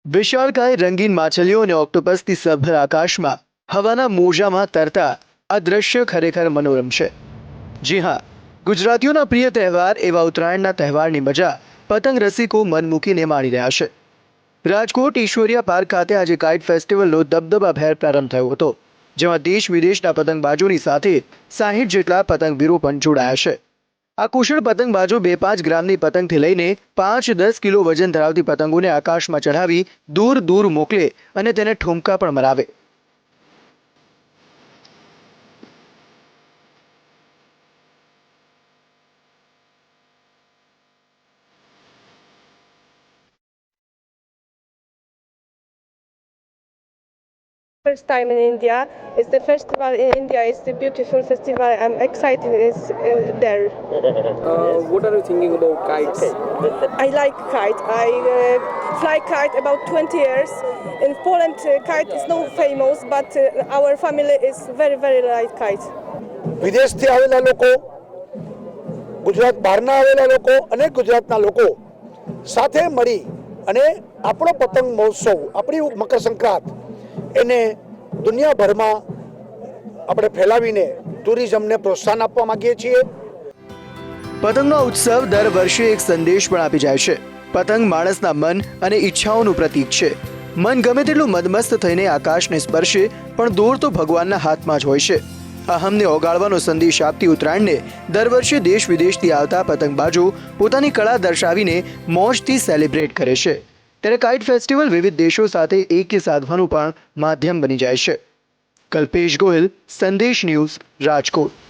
વિશાળકાય રંગીન માછલીઓ અને ઓક્ટોપસથી સભર આકાશમાં હવાના મોજામાં તરતા આ દ્રશ્ય ખરેખર મનોરમ છે। જી હા, ગુજરાતીઓના પ્રિય તહેવાર એવા ઉત્તરાયણના તહેવારની મજા પતંગ રસિકો મન મૂકીને માણી રહ્યા છે। રાજકોટ ઈશ્વરિયા પાર્ક ખાતે આજે કાઇટ ફેસ્ટિવલનો દબદબાભેર પ્રારંભ થયો હતો, જેમાં દેશ વિદેશના પતંગબાજોની સાથે 60 જેટલા પતંગવીરો પણ જોડાયા છે। આ કુશળ પતંગબાજો 2-5 ગ્રામની પતંગથી લઈને 5-10 કિલો વજન ધરાવતી પતંગોને આકાશમાં ચઢાવી દૂર દૂર મોકલે અને તેને ઠુમકા પણ મરાવે। First time in India. It's the festival in India. It's the beautiful festival. I'm excited. It's there. What are you thinking about kites? I like kite. I fly kite about 20 years. In Poland, kite is not famous, but our family is very, very like kite. વિદેશથી આવેલા લોકો, ગુજરાત બહારના આવેલા લોકો અને ગુજરાતના લોકો સાથે મળી અને આપણો પતંગ મહોત્સવ, આપણી મકર સંક્રાંત એને દુનિયાભરમાં આપણે ફેલાવીને ટુરિઝમને પ્રોત્સાહન આપવા માંગીએ છીએ। પતંગનો ઉત્સવ દર વર્ષે એક સંદેશ પણ આપી જાય છે। પતંગ માણસના મન અને ઈચ્છાઓનું પ્રતીક છે। મન ગમે તેટલું મદમસ્ત થઈને આકાશને સ્પર્શે, પણ દોર તો ભગવાનના હાથમાં જ હોય છે। અહમને ઓગાળવાનો સંદેશ આપતી ઉત્તરાયણને દર વર્ષે દેશ વિદેશથી આવતા પતંગબાજો પોતાની કળા દર્શાવીને મોજથી સેલિબ્રેટ કરે છે। ત્યારે કાઇટ ફેસ્ટિવલ વિવિધ દેશો સાથે એકી સાધવાનું પણ માધ્યમ બની જાય છે। કલ્પેશ ગોહિલ, સંદેશ ન્યૂઝ, રાજકોટ।